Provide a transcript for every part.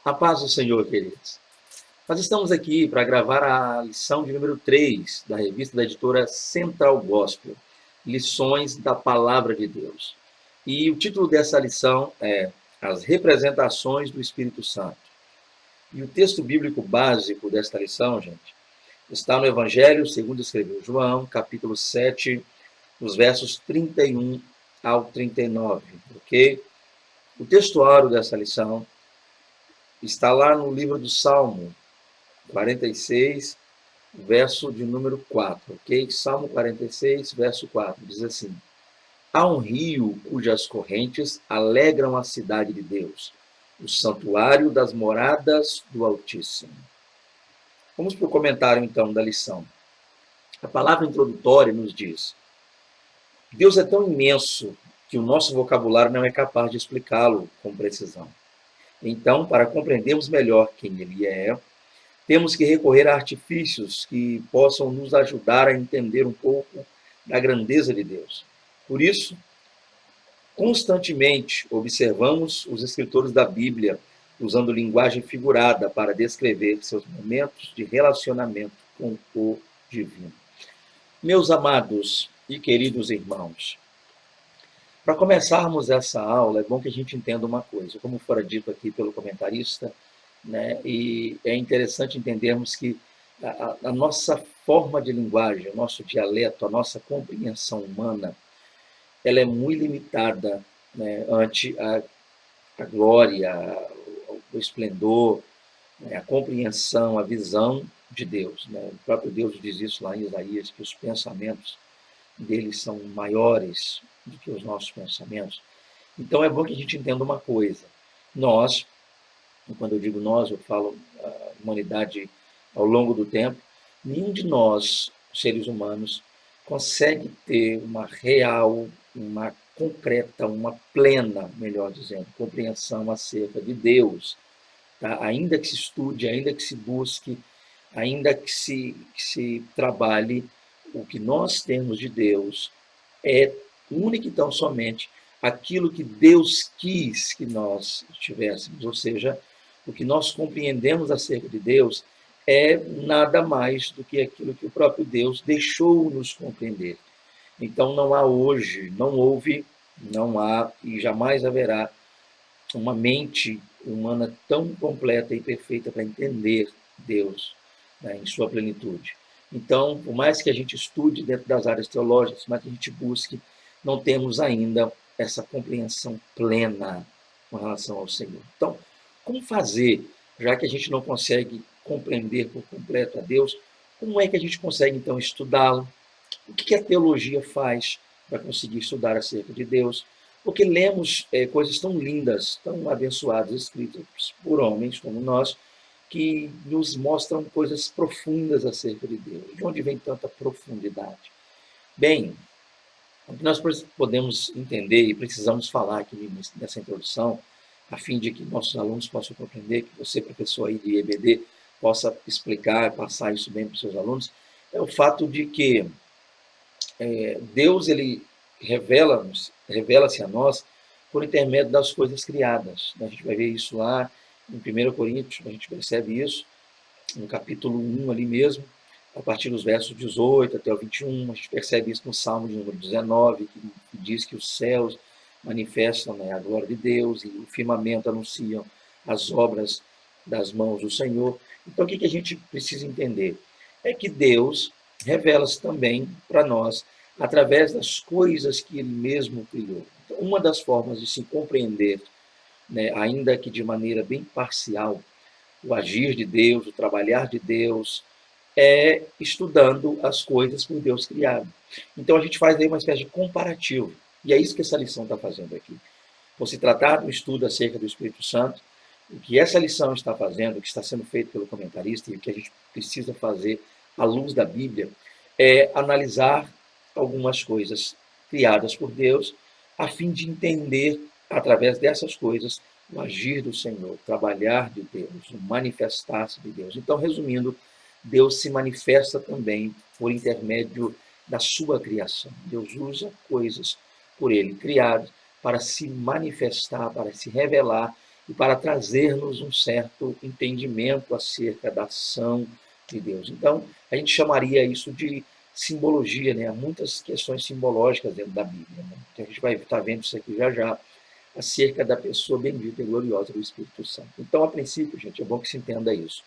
A paz do Senhor, queridos. Nós estamos aqui para gravar a lição de número 3 da revista da editora Central Gospel, Lições da Palavra de Deus. E o título dessa lição é As Representações do Espírito Santo. E o texto bíblico básico desta lição, gente, está no Evangelho segundo escreveu João, capítulo 7, nos versos 31 ao 39, ok? O textuário dessa lição está lá no livro do Salmo 46, verso de número 4, ok? Salmo 46, verso 4, diz assim: Há um rio cujas correntes alegram a cidade de Deus, o santuário das moradas do Altíssimo. Vamos para o comentário, então, da lição. A palavra introdutória nos diz: Deus é tão imenso que o nosso vocabulário não é capaz de explicá-lo com precisão. Então, para compreendermos melhor quem Ele é, temos que recorrer a artifícios que possam nos ajudar a entender um pouco da grandeza de Deus. Por isso, constantemente observamos os escritores da Bíblia usando linguagem figurada para descrever seus momentos de relacionamento com o divino. Meus amados e queridos irmãos, para começarmos essa aula, é bom que a gente entenda uma coisa, como fora dito aqui pelo comentarista, né? E é interessante entendermos que a nossa forma de linguagem, o nosso dialeto, a nossa compreensão humana, ela é muito limitada, né, ante a glória, o esplendor, né, a compreensão, a visão de Deus, né? O próprio Deus diz isso lá em Isaías, que os pensamentos deles são maiores do que os nossos pensamentos. Então é bom que a gente entenda uma coisa. Nós, quando eu digo nós, eu falo a humanidade ao longo do tempo, nenhum de nós, seres humanos, consegue ter uma real, uma concreta, uma plena, melhor dizendo, compreensão acerca de Deus. Tá? Ainda que se estude, ainda que se busque, ainda que se trabalhe, o que nós temos de Deus é único e tão somente aquilo que Deus quis que nós tivéssemos, ou seja, o que nós compreendemos acerca de Deus é nada mais do que aquilo que o próprio Deus deixou-nos compreender. Então não há hoje, não houve, não há e jamais haverá uma mente humana tão completa e perfeita para entender Deus, né, em sua plenitude. Então, por mais que a gente estude dentro das áreas teológicas, mas que a gente busque, não temos ainda essa compreensão plena com relação ao Senhor. Então, como fazer, já que a gente não consegue compreender por completo a Deus, como é que a gente consegue, então, estudá-lo? O que a teologia faz para conseguir estudar acerca de Deus? Porque lemos coisas tão lindas, tão abençoadas, escritas por homens como nós, que nos mostram coisas profundas acerca de Deus. De onde vem tanta profundidade? Bem, o que nós podemos entender e precisamos falar aqui nessa introdução, a fim de que nossos alunos possam compreender, que você, professor aí de EBD, possa explicar, passar isso bem para os seus alunos, é o fato de que Deus, ele revela-se a nós por intermédio das coisas criadas. A gente vai ver isso lá em 1 Coríntios, a gente percebe isso, no capítulo 1 ali mesmo, a partir dos versos 18 até o 21, a gente percebe isso no Salmo de número 19, que diz que os céus manifestam, né, a glória de Deus, e o firmamento anunciam as obras das mãos do Senhor. Então, o que a gente precisa entender? É que Deus revela-se também para nós através das coisas que Ele mesmo criou. Então, uma das formas de se compreender, né, ainda que de maneira bem parcial, o agir de Deus, o trabalhar de Deus, é estudando as coisas por Deus criado. Então a gente faz aí uma espécie de comparativo. E é isso que essa lição está fazendo aqui. Por se tratar de um estudo acerca do Espírito Santo, o que essa lição está fazendo, o que está sendo feito pelo comentarista e o que a gente precisa fazer à luz da Bíblia, é analisar algumas coisas criadas por Deus, a fim de entender, através dessas coisas, o agir do Senhor, o trabalhar de Deus, o manifestar-se de Deus. Então, resumindo, Deus se manifesta também por intermédio da sua criação. Deus usa coisas por Ele criadas para se manifestar, para se revelar e para trazer-nos um certo entendimento acerca da ação de Deus. Então, a gente chamaria isso de simbologia, né? Há muitas questões simbológicas dentro da Bíblia, né? Que a gente vai estar vendo isso aqui já já, acerca da pessoa bendita e gloriosa do Espírito Santo. Então, a princípio, gente, é bom que se entenda isso.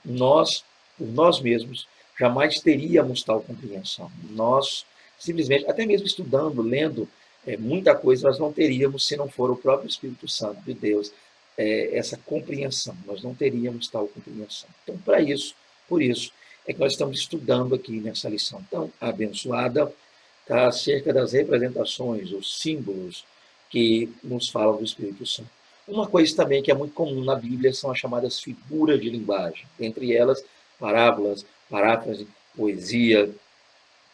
Nós, por nós mesmos, jamais teríamos tal compreensão. Nós, simplesmente, até mesmo estudando, lendo muita coisa, nós não teríamos, se não for o próprio Espírito Santo de Deus, essa compreensão. Nós não teríamos tal compreensão. Então, para isso, por isso, é que nós estamos estudando aqui nessa lição tão abençoada, tá, acerca das representações, os símbolos que nos falam do Espírito Santo. Uma coisa também que é muito comum na Bíblia são as chamadas figuras de linguagem, entre elas parábolas, paráfrase, poesia,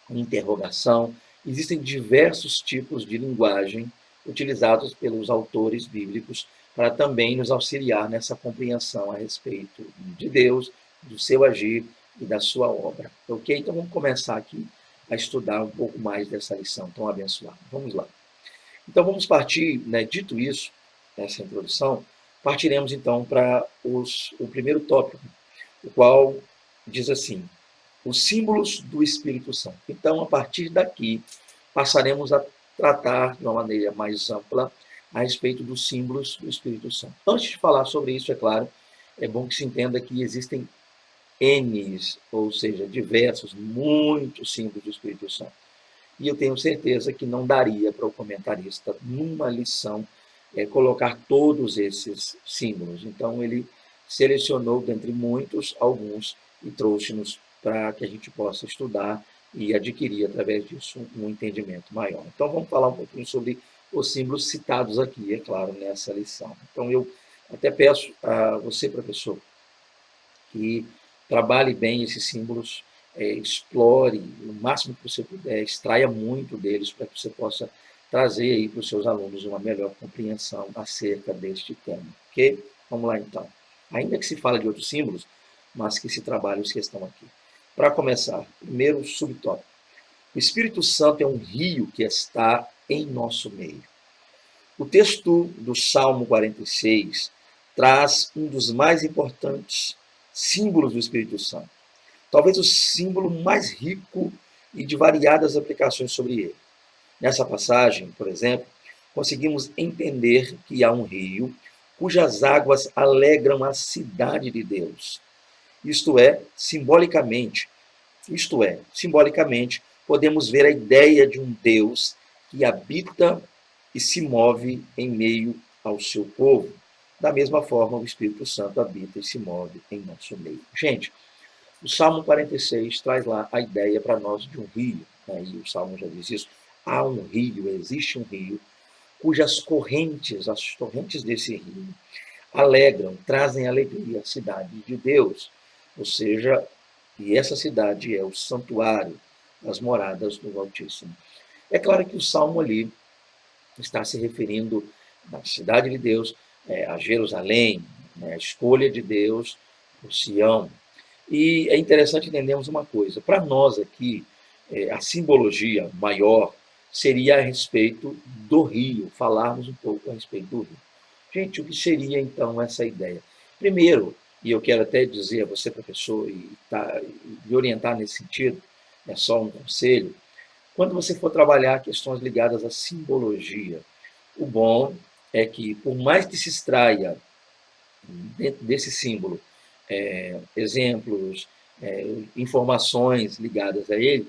interrogação. Existem diversos tipos de linguagem utilizados pelos autores bíblicos para também nos auxiliar nessa compreensão a respeito de Deus, do seu agir e da sua obra. Ok? Então vamos começar aqui a estudar um pouco mais dessa lição tão abençoada. Vamos lá. Então vamos partir, né, dito isso, essa introdução, partiremos então para o primeiro tópico, o qual diz assim: os símbolos do Espírito Santo. Então, a partir daqui, passaremos a tratar de uma maneira mais ampla a respeito dos símbolos do Espírito Santo. Antes de falar sobre isso, é claro, é bom que se entenda que existem N's, ou seja, diversos, muitos símbolos do Espírito Santo. E eu tenho certeza que não daria para o comentarista, numa lição, colocar todos esses símbolos. Então, ele selecionou, dentre muitos, alguns e trouxe-nos para que a gente possa estudar e adquirir, através disso, um entendimento maior. Então, vamos falar um pouquinho sobre os símbolos citados aqui, é claro, nessa lição. Então, eu até peço a você, professor, que trabalhe bem esses símbolos, explore o máximo que você puder, extraia muito deles para que você possa trazer aí para os seus alunos uma melhor compreensão acerca deste tema, ok? Vamos lá então. Ainda que se fale de outros símbolos, mas que se trabalhe os que estão aqui. Para começar, primeiro subtópico. O Espírito Santo é um rio que está em nosso meio. O texto do Salmo 46 traz um dos mais importantes símbolos do Espírito Santo. Talvez o símbolo mais rico e de variadas aplicações sobre ele. Nessa passagem, por exemplo, conseguimos entender que há um rio cujas águas alegram a cidade de Deus. Simbolicamente, podemos ver a ideia de um Deus que habita e se move em meio ao seu povo. Da mesma forma, o Espírito Santo habita e se move em nosso meio. Gente, o Salmo 46 traz lá a ideia para nós de um rio, né? E o Salmo já diz isso. Há um rio, existe um rio, cujas correntes, as torrentes desse rio, alegram, trazem alegria à cidade de Deus. Ou seja, e essa cidade é o santuário, as moradas do Altíssimo. É claro que o Salmo ali está se referindo à cidade de Deus, a Jerusalém, né, a escolha de Deus por Sião. E é interessante entendermos uma coisa: para nós aqui, a simbologia maior seria a respeito do rio, falarmos um pouco a respeito do rio. Gente, o que seria então essa ideia? Primeiro, e eu quero até dizer a você, professor, e orientar nesse sentido, é só um conselho: quando você for trabalhar questões ligadas à simbologia, o bom é que, por mais que se extraia dentro desse símbolo exemplos, informações ligadas a ele,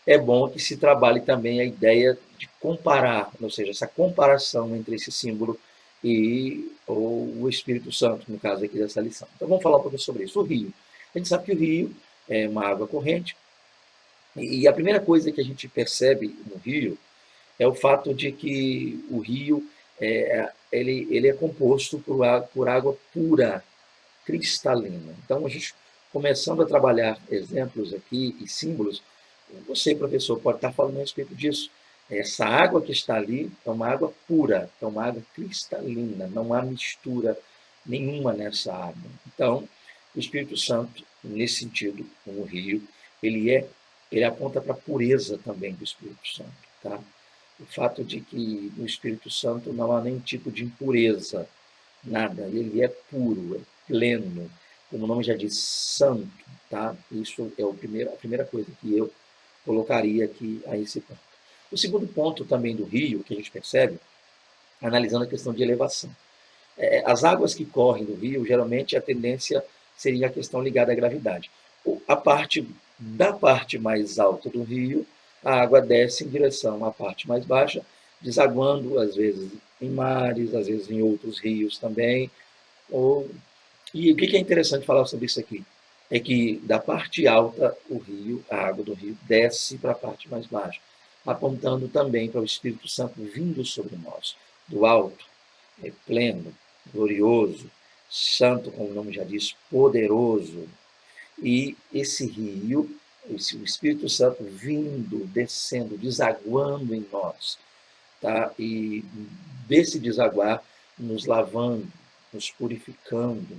é bom que se trabalhe também a ideia de comparar, ou seja, essa comparação entre esse símbolo e o Espírito Santo, no caso aqui dessa lição. Então vamos falar um pouco sobre isso. O rio. A gente sabe que o rio é uma água corrente, e a primeira coisa que a gente percebe no rio é o fato de que o rio ele é composto por água pura, cristalina. Então, a gente começando a trabalhar exemplos aqui e símbolos, você, professor, pode estar falando a respeito disso. Essa água que está ali é uma água pura, é uma água cristalina, não há mistura nenhuma nessa água. Então, o Espírito Santo, nesse sentido, como o rio, ele aponta para a pureza também do Espírito Santo, tá? O fato de que no Espírito Santo não há nenhum tipo de impureza, nada. Ele é puro, é pleno, como o nome já diz, santo, tá? Isso é a primeira coisa que eu colocaria aqui a esse ponto. O segundo ponto também do rio, que a gente percebe, analisando a questão de elevação. As águas que correm do rio, geralmente a tendência seria a questão ligada à gravidade. Da parte mais alta do rio, a água desce em direção à parte mais baixa, desaguando, às vezes, em mares, às vezes em outros rios também. Ou... E o que é interessante falar sobre isso aqui? É que da parte alta, a água do rio desce para a parte mais baixa, apontando também para o Espírito Santo vindo sobre nós, do alto, pleno, glorioso, santo, como o nome já diz, poderoso. E esse rio, o Espírito Santo vindo, descendo, desaguando em nós, tá? E desse desaguar, nos lavando, nos purificando,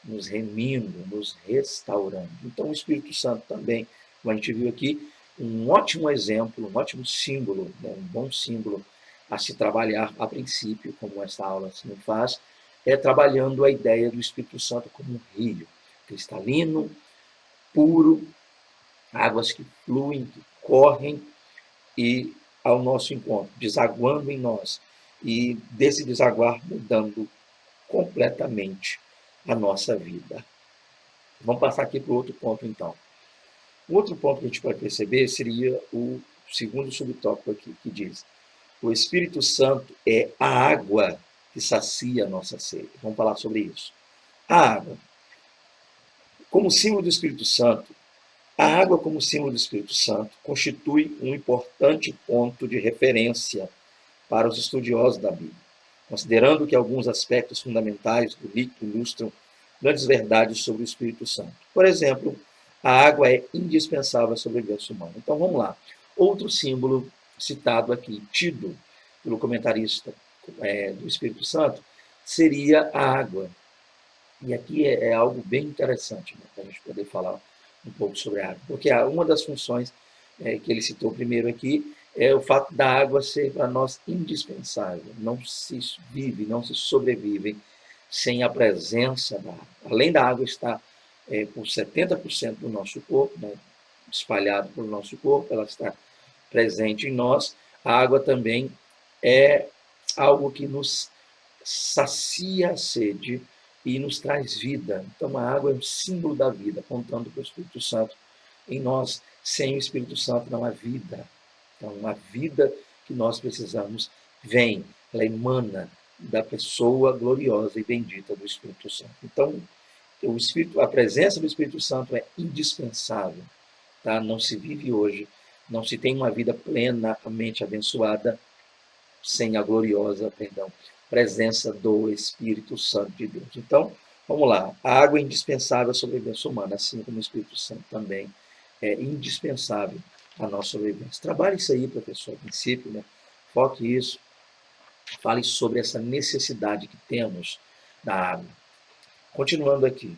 nos remindo, nos restaurando. Então, o Espírito Santo também, como a gente viu aqui, um ótimo exemplo, um ótimo símbolo, né? Um bom símbolo a se trabalhar a princípio, como essa aula se faz, é trabalhando a ideia do Espírito Santo como um rio cristalino, puro, águas que fluem, que correm e ao nosso encontro, desaguando em nós e desse desaguar mudando completamente a nossa vida. Vamos passar aqui para o outro ponto, então. O outro ponto que a gente pode perceber seria o segundo subtópico aqui, que diz: o Espírito Santo é a água que sacia a nossa sede. Vamos falar sobre isso. A água. Como símbolo do Espírito Santo, a água como símbolo do Espírito Santo constitui um importante ponto de referência para os estudiosos da Bíblia, considerando que alguns aspectos fundamentais do líquido ilustram grandes verdades sobre o Espírito Santo. Por exemplo, a água é indispensável à sobrevivência humana. Então vamos lá. Outro símbolo citado aqui, tido pelo comentarista do Espírito Santo, seria a água. E aqui é algo bem interessante, né, para a gente poder falar um pouco sobre a água. Porque uma das funções que ele citou primeiro aqui é o fato da água ser para nós indispensável. Não se vive, não se sobrevive sem a presença da água. Além da água estar por 70% do nosso corpo, né, espalhado pelo nosso corpo, ela está presente em nós, a água também é algo que nos sacia a sede e nos traz vida. Então, a água é um símbolo da vida, apontando para o Espírito Santo em nós. Sem o Espírito Santo não há vida. Então, a vida que nós precisamos vem, ela emana da pessoa gloriosa e bendita do Espírito Santo. Então, a presença do Espírito Santo é indispensável. Tá? Não se vive hoje, não se tem uma vida plenamente abençoada sem a gloriosa, presença do Espírito Santo de Deus. Então, vamos lá. A água é indispensável à sobrevivência humana, assim como o Espírito Santo também é indispensável à nossa sobrevivência. Trabalhe isso aí, professor, a princípio, né? Foque isso. Fale sobre essa necessidade que temos da água. Continuando aqui.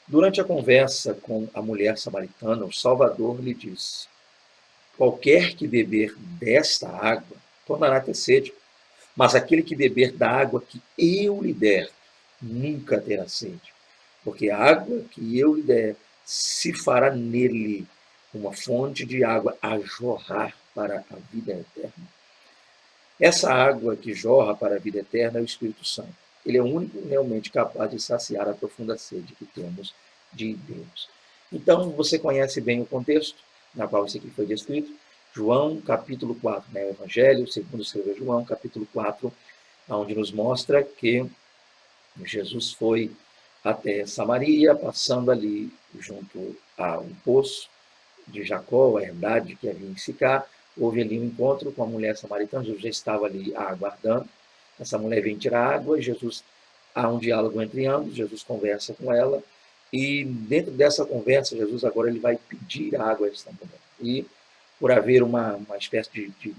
Durante a conversa com a mulher samaritana, o Salvador lhe disse: qualquer que beber desta água tornará a ter sede, mas aquele que beber da água que eu lhe der nunca terá sede, porque a água que eu lhe der se fará nele uma fonte de água a jorrar para a vida eterna. Essa água que jorra para a vida eterna é o Espírito Santo. Ele é o único realmente capaz de saciar a profunda sede que temos de Deus. Então, você conhece bem o contexto na qual isso aqui foi descrito. João, capítulo 4, né? O Evangelho, segundo escreveu João, capítulo 4, onde nos mostra que Jesus foi até Samaria, passando ali junto a um poço de Jacó, a herdade que havia em Sicar. Houve ali um encontro com a mulher samaritana, Jesus já estava ali aguardando. Essa mulher vem tirar água, Jesus, há um diálogo entre ambos, Jesus conversa com ela, e dentro dessa conversa, Jesus agora ele vai pedir água a essa mulher. E por haver uma espécie de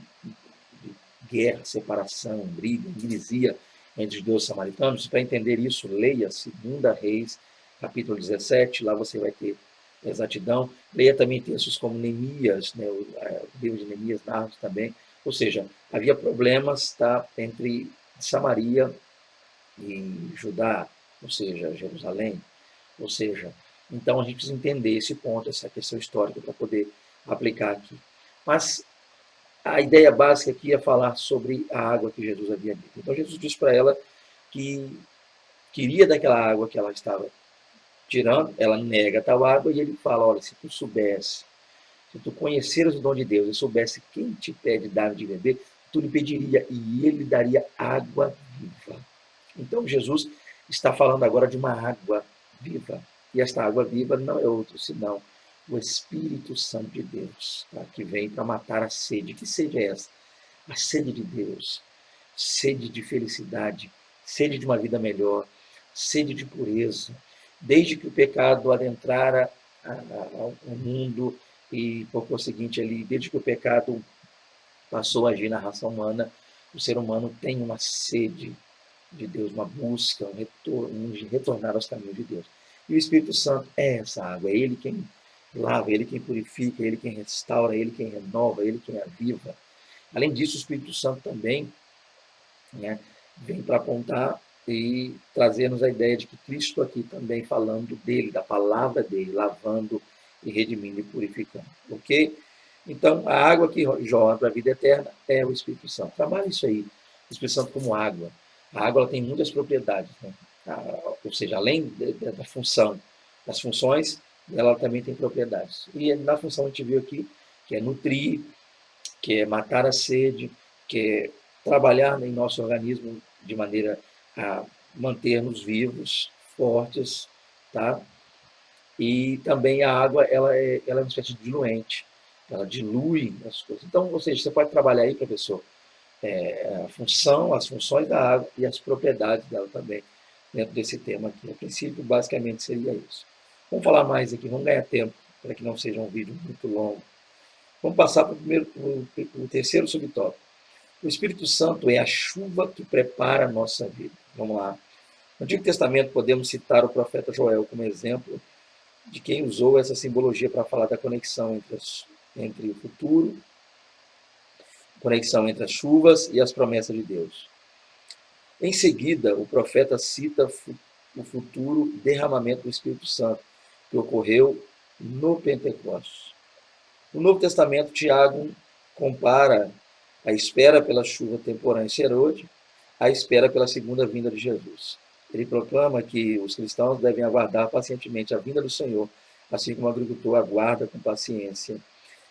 guerra, separação, briga, hiresia entre os deuses samaritanos, para entender isso, leia 2 Reis, capítulo 17, lá você vai ter exatidão. Leia também textos como Neemias, né, o livro de Neemias narra também. Ou seja, havia problemas, tá, entre Samaria e Judá, ou seja, Jerusalém, ou seja, então a gente precisa entender esse ponto, essa questão histórica para poder aplicar aqui. Mas a ideia básica aqui é falar sobre a água que Jesus havia dito. Então Jesus disse para ela que queria daquela água que ela estava tirando, ela nega tal água e ele fala, olha, se tu soubesse, se tu conheceras o dom de Deus e soubesse quem te pede dar de beber, tu lhe pediria e ele lhe daria água viva. Então Jesus está falando agora de uma água viva. E esta água viva não é outro senão o Espírito Santo de Deus, tá? Que vem para matar a sede. Que sede é essa? A sede de Deus, sede de felicidade, sede de uma vida melhor, sede de pureza. Desde que o pecado adentrara ao mundo e, por conseguinte, ali, desde que o pecado passou a agir na raça humana, o ser humano tem uma sede de Deus, uma busca, um retorno, de retornar aos caminhos de Deus. E o Espírito Santo é essa água, é Ele quem lava, é Ele quem purifica, é Ele quem restaura, é Ele quem renova, é Ele quem aviva. Além disso, o Espírito Santo também, né, vem para apontar e trazer-nos a ideia de que Cristo aqui também falando dele, da palavra dele, lavando e redimindo e purificando. Ok? Então, a água que jorra para a vida eterna é o Espírito Santo. Trabalha isso aí, o Espírito Santo como água. A água ela tem muitas propriedades, né? Ou seja, além da função, das funções, ela também tem propriedades. E na função a gente viu aqui que é nutrir, que é matar a sede, que é trabalhar em nosso organismo de maneira a manter-nos vivos, fortes, tá? E também a água, ela é uma espécie de diluente, ela dilui as coisas. Então, ou seja, você pode trabalhar aí, professor, a função, as funções da água e as propriedades dela também, dentro desse tema aqui. A princípio, basicamente, seria isso. Vamos falar mais aqui, vamos ganhar tempo, para que não seja um vídeo muito longo. Vamos passar para o terceiro subtópico. O Espírito Santo é a chuva que prepara a nossa vida. Vamos lá. No Antigo Testamento, podemos citar o profeta Joel como exemplo de quem usou essa simbologia para falar da conexão entre o futuro, conexão entre as chuvas e as promessas de Deus. Em seguida, o profeta cita o futuro derramamento do Espírito Santo, que ocorreu no Pentecostes. No Novo Testamento, Tiago compara a espera pela chuva temporânea e serôdia à espera pela segunda vinda de Jesus. Ele proclama que os cristãos devem aguardar pacientemente a vinda do Senhor, assim como o agricultor aguarda com paciência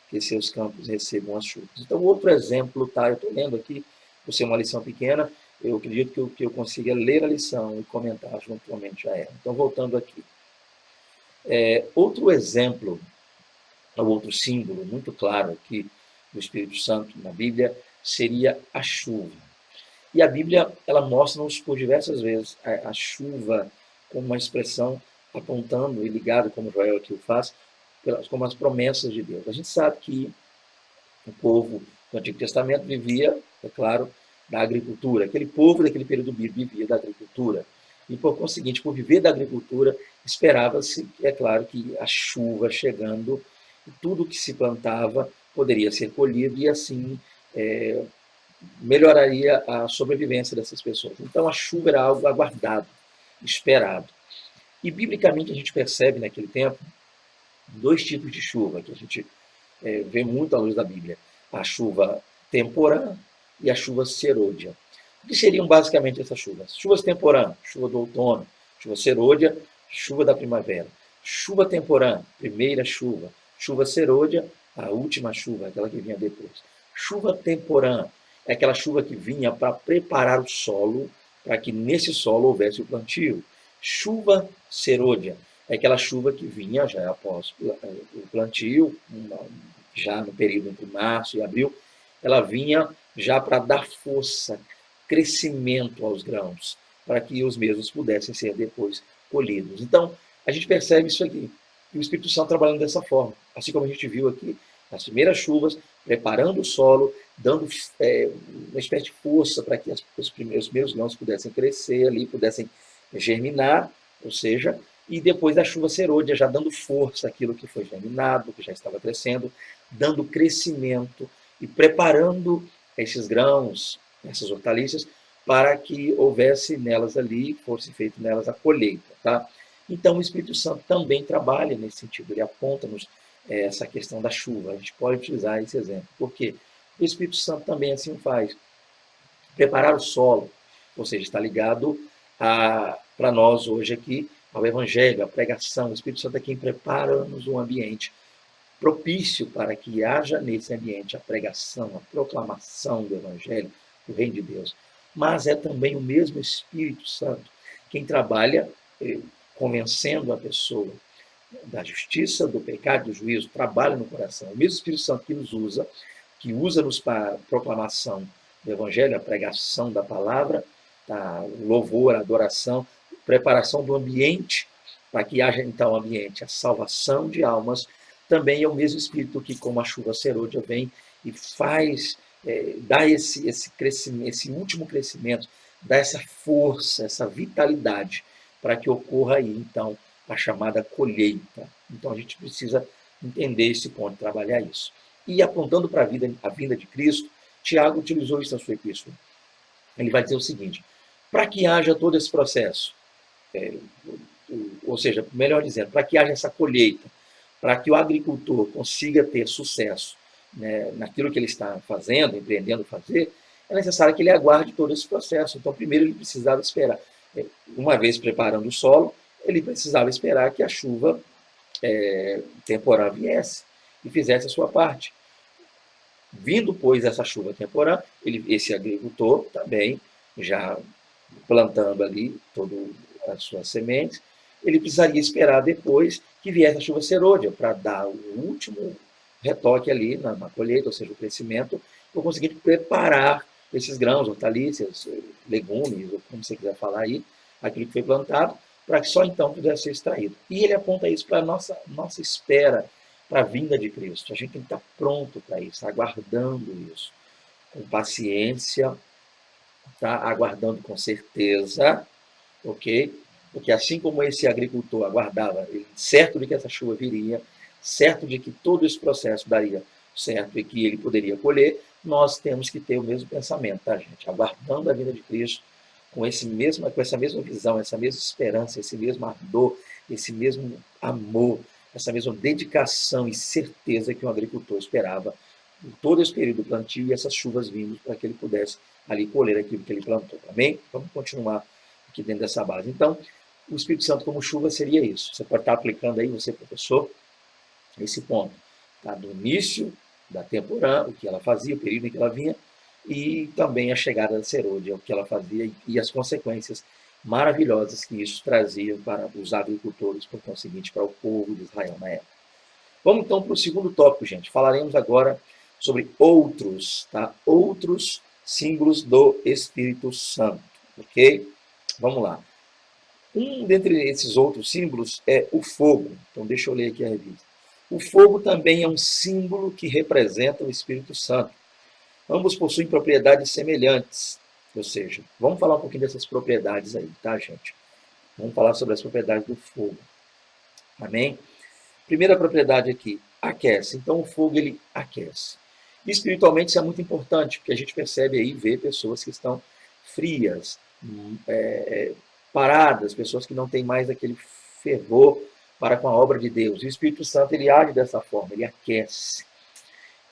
que seus campos recebam as chuvas. Então, outro exemplo, tá? Eu estou lendo aqui, por ser uma lição pequena, eu acredito que eu consiga ler a lição e comentar juntamente a ela. Então, voltando aqui. Outro exemplo, ou outro símbolo muito claro aqui do Espírito Santo na Bíblia seria a chuva. E a Bíblia, ela mostra-nos por diversas vezes a chuva como uma expressão apontando e ligado, como Joel aqui o faz, como as promessas de Deus. A gente sabe que o povo do Antigo Testamento vivia, é claro, da agricultura. Aquele povo daquele período bíblico vivia da agricultura. E, por conseguinte, por viver da agricultura, esperava-se, é claro, que a chuva chegando, tudo que se plantava poderia ser colhido e, assim, melhoraria a sobrevivência dessas pessoas. Então, a chuva era algo aguardado, esperado. E, biblicamente, a gente percebe, naquele tempo, dois tipos de chuva, que a gente vê muito à luz da Bíblia. A chuva temporã e a chuva serôdia. O que seriam basicamente essas chuvas? Chuvas temporã, chuva do outono. Chuva serôdia, chuva da primavera. Chuva temporã, primeira chuva. Chuva serôdia, a última chuva, aquela que vinha depois. Chuva temporã é aquela chuva que vinha para preparar o solo, para que nesse solo houvesse o plantio. Chuva serôdia é aquela chuva que vinha já após o plantio, já no período entre março e abril, ela vinha já para dar força, crescimento aos grãos, para que os mesmos pudessem ser depois colhidos. Então, a gente percebe isso aqui, e o Espírito Santo trabalhando dessa forma, assim como a gente viu aqui, nas primeiras chuvas, preparando o solo, dando uma espécie de força para que os primeiros grãos pudessem crescer ali, pudessem germinar, ou seja, e depois da chuva serôdia, já dando força àquilo que foi germinado, que já estava crescendo, dando crescimento e preparando esses grãos, essas hortaliças, para que houvesse nelas ali, fosse feito nelas a colheita, tá? Então, o Espírito Santo também trabalha nesse sentido, ele aponta-nos essa questão da chuva. A gente pode utilizar esse exemplo. Por quê? O Espírito Santo também assim faz. Preparar o solo, ou seja, está ligado para nós hoje aqui ao Evangelho, à pregação. O Espírito Santo é quem prepara-nos um ambiente propício para que haja nesse ambiente a pregação, a proclamação do Evangelho, do Reino de Deus. Mas é também o mesmo Espírito Santo quem trabalha convencendo a pessoa da justiça, do pecado, do juízo, trabalha no coração. O mesmo Espírito Santo que usa-nos para a proclamação do Evangelho, a pregação da palavra, o louvor, a adoração, preparação do ambiente, para que haja então ambiente, a salvação de almas, também é o mesmo Espírito que, como a chuva serôdia, vem e faz, dá esse crescimento, esse último crescimento, dá essa força, essa vitalidade, para que ocorra aí, então, a chamada colheita. Então, a gente precisa entender esse ponto, trabalhar isso. E apontando para a vinda de Cristo, Tiago utilizou isso na sua epístola. Ele vai dizer o seguinte: para que haja todo esse processo, ou seja, melhor dizendo, para que haja essa colheita, para que o agricultor consiga ter sucesso, né, naquilo que ele está fazendo, empreendendo fazer, é necessário que ele aguarde todo esse processo. Então, primeiro ele precisava esperar. Uma vez preparando o solo, ele precisava esperar que a chuva temporã viesse e fizesse a sua parte. Vindo, pois, essa chuva temporã, esse agricultor também, já plantando ali todas as suas sementes, ele precisaria esperar depois que viesse a chuva serôdia, para dar o último retoque ali na colheita, ou seja, o crescimento, para conseguir preparar esses grãos, hortaliças, legumes, ou como você quiser falar aí, aquilo que foi plantado, para que só então pudesse ser extraído. E ele aponta isso para a nossa espera, para a vinda de Cristo. A gente tem que estar pronto para isso, aguardando isso, com paciência, tá? Aguardando com certeza, ok? Porque assim como esse agricultor aguardava, ele, certo de que essa chuva viria, certo de que todo esse processo daria certo e que ele poderia colher, nós temos que ter o mesmo pensamento, tá, gente? Aguardando a vinda de Cristo, com essa mesma visão, essa mesma esperança, esse mesmo ardor, esse mesmo amor, essa mesma dedicação e certeza que um agricultor esperava em todo esse período do plantio e essas chuvas vindo para que ele pudesse ali colher aquilo que ele plantou. Amém? Vamos continuar aqui dentro dessa base. Então, o Espírito Santo como chuva seria isso. Você pode estar aplicando aí, você professor, esse ponto, tá? Do início da temporã, o que ela fazia, o período em que ela vinha, e também a chegada da serôdia, o que ela fazia e as consequências maravilhosas que isso trazia para os agricultores, por conseguinte, para o povo de Israel na época. Vamos então para o segundo tópico, gente. Falaremos agora sobre outros, tá? Outros símbolos do Espírito Santo, ok? Vamos lá. Um dentre esses outros símbolos é o fogo. Então, deixa eu ler aqui a revista. O fogo também é um símbolo que representa o Espírito Santo. Ambos possuem propriedades semelhantes. Ou seja, vamos falar um pouquinho dessas propriedades aí, tá, gente? Vamos falar sobre as propriedades do fogo. Amém? Primeira propriedade aqui, aquece. Então, o fogo, ele aquece. E espiritualmente isso é muito importante, porque a gente percebe aí, vê pessoas que estão frias, paradas, pessoas que não têm mais aquele fervor para com a obra de Deus. E o Espírito Santo, ele age dessa forma, ele aquece.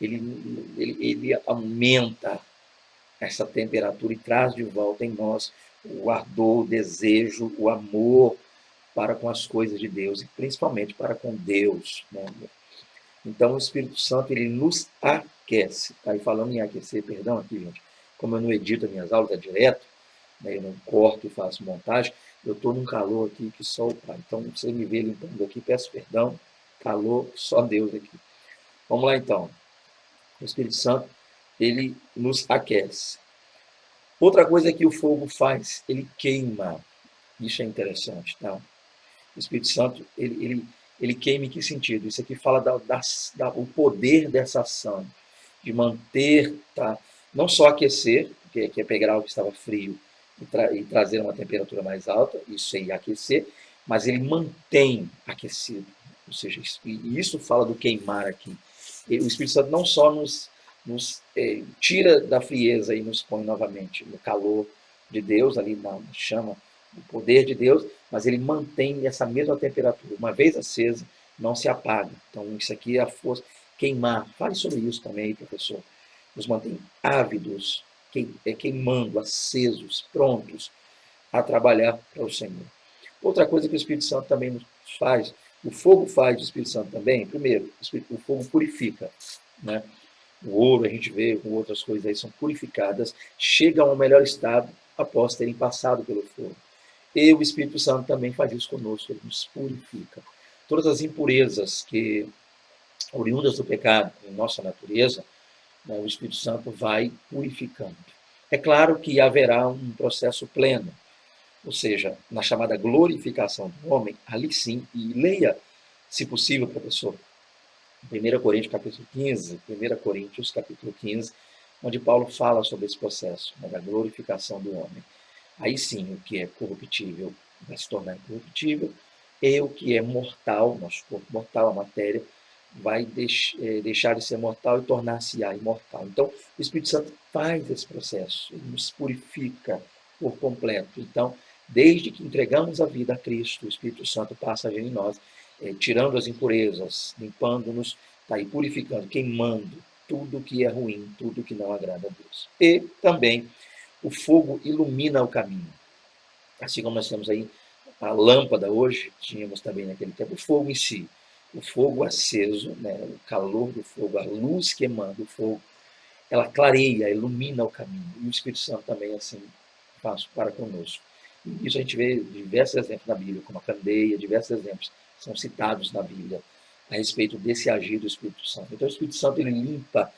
Ele aumenta essa temperatura e traz de volta em nós o ardor, o desejo, o amor para com as coisas de Deus e principalmente para com Deus, né? Então o Espírito Santo, ele nos aquece. Tá? E falando em aquecer, perdão aqui, gente, como eu não edito as minhas aulas, é direto, né? Eu não corto e faço montagem, eu estou num calor aqui que só o Pai. Então, se você me vê limpando aqui, peço perdão, calor, só Deus aqui. Vamos lá então. O Espírito Santo, ele nos aquece. Outra coisa que o fogo faz, ele queima. Isso é interessante, tá? O Espírito Santo, ele queima em que sentido? Isso aqui fala o poder dessa ação, de manter, tá? Não só aquecer, que é pegar algo que estava frio e trazer uma temperatura mais alta, isso aí aquecer, mas ele mantém aquecido. Ou seja, e isso fala do queimar aqui. O Espírito Santo não só nos tira da frieza e nos põe novamente no calor, de Deus, ali na chama do poder de Deus, mas ele mantém essa mesma temperatura. Uma vez acesa, não se apaga. Então, isso aqui é a força. Queimar. Fale sobre isso também, professor. Nos mantém ávidos, queimando, acesos, prontos a trabalhar para o Senhor. Outra coisa que o Espírito Santo também nos faz, o fogo faz do Espírito Santo também, primeiro, o fogo purifica, né? O ouro, a gente vê com outras coisas aí, são purificadas, chegam ao melhor estado após terem passado pelo fogo. E o Espírito Santo também faz isso conosco, ele nos purifica. Todas as impurezas que oriundas do pecado em nossa natureza, né, o Espírito Santo vai purificando. É claro que haverá um processo pleno, ou seja, na chamada glorificação do homem, ali sim, e leia, se possível, professor, 1 Coríntios capítulo 15, 1 Coríntios capítulo 15, onde Paulo fala sobre esse processo, né, da glorificação do homem. Aí sim, o que é corruptível vai se tornar incorruptível, e o que é mortal, nosso corpo mortal, a matéria, vai deixar de ser mortal e tornar-se imortal. Então, o Espírito Santo faz esse processo, ele nos purifica por completo. Então, desde que entregamos a vida a Cristo, o Espírito Santo passa a agir em nós, tirando as impurezas, limpando-nos, está aí purificando, queimando tudo que é ruim, tudo que não agrada a Deus. E também o fogo ilumina o caminho. Assim como nós temos aí a lâmpada hoje, tínhamos também naquele tempo o fogo em si. O fogo aceso, né, o calor do fogo, a luz que emana do fogo, ela clareia, ilumina o caminho. E o Espírito Santo também assim faz para conosco. E isso a gente vê diversos exemplos na Bíblia, como a candeia, diversos exemplos são citados na Bíblia a respeito desse agir do Espírito Santo. Então o Espírito Santo ele limpa,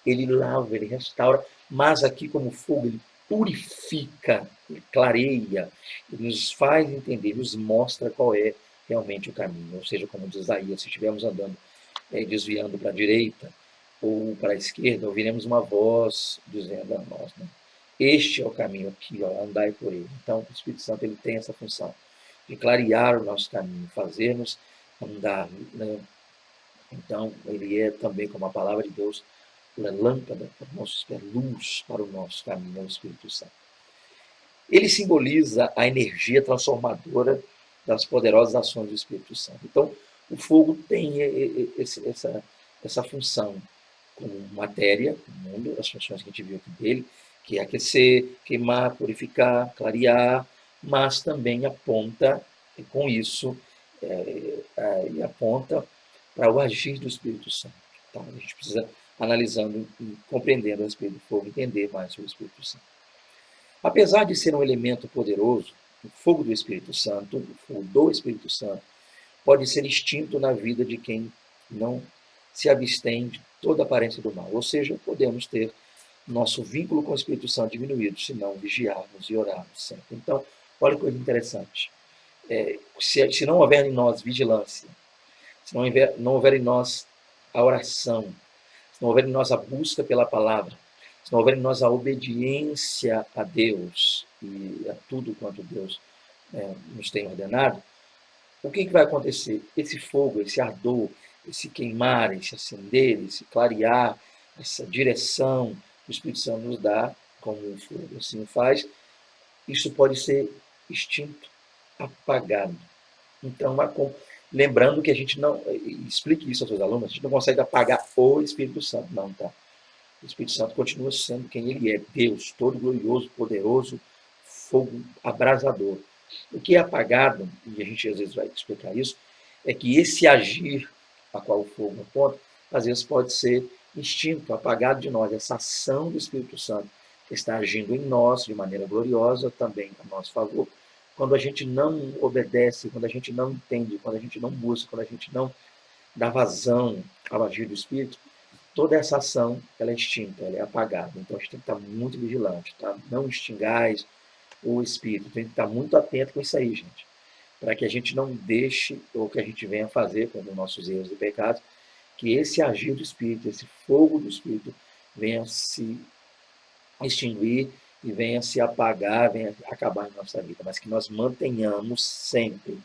ele lava, ele restaura, mas aqui como fogo ele purifica, ele clareia, ele nos faz entender, nos mostra qual é realmente o caminho. Ou seja, como diz Isaías, se estivermos andando desviando para a direita ou para a esquerda, ouviremos uma voz dizendo a nós, né? Este é o caminho aqui, ó, andai por ele. Então, o Espírito Santo ele tem essa função de clarear o nosso caminho, fazer-nos andar, né? Então, ele é também, como a palavra de Deus, lâmpada para os nossos pés, luz para o nosso caminho, é o Espírito Santo. Ele simboliza a energia transformadora das poderosas ações do Espírito Santo. Então, o fogo tem essa função como matéria, no mundo, as funções que a gente viu aqui dele, que é aquecer, queimar, purificar, clarear, mas também aponta, e com isso, e aponta para o agir do Espírito Santo. Então, a gente precisa, analisando e compreendendo a respeito do fogo, entender mais sobre o Espírito Santo. Apesar de ser um elemento poderoso, o fogo do Espírito Santo, o fogo do Espírito Santo, pode ser extinto na vida de quem não se abstém de toda aparência do mal. Ou seja, podemos ter nosso vínculo com o Espírito Santo diminuído, se não vigiarmos e orarmos sempre. Então, olha que coisa interessante. Se não houver em nós vigilância, se não houver em nós a oração, se não houver em nós a busca pela palavra, se não houver em nós a obediência a Deus e a tudo quanto Deus nos tem ordenado, o que vai acontecer? Esse fogo, esse ardor, esse queimar, esse acender, esse clarear, essa direção que o Espírito Santo nos dá, como o fogo assim faz, isso pode ser extinto, apagado. Então, lembrando que a gente não, explique isso aos seus alunos, a gente não consegue apagar o Espírito Santo, não, tá? O Espírito Santo continua sendo quem ele é, Deus, todo glorioso, poderoso, fogo abrasador. O que é apagado, e a gente às vezes vai explicar isso, é que esse agir a qual o fogo aponta, às vezes pode ser extinto, apagado de nós. Essa ação do Espírito Santo está agindo em nós de maneira gloriosa, também a nosso favor. Quando a gente não obedece, quando a gente não entende, quando a gente não busca, quando a gente não dá vazão ao agir do Espírito, toda essa ação ela é extinta, ela é apagada. Então a gente tem que estar muito vigilante, tá? Não extingais o Espírito. Tem que estar muito atento com isso aí, gente. Para que a gente não deixe, ou que a gente venha fazer com os nossos erros e pecados, que esse agir do Espírito, esse fogo do Espírito, venha se extinguir e venha se apagar, venha acabar em nossa vida. Mas que nós mantenhamos sempre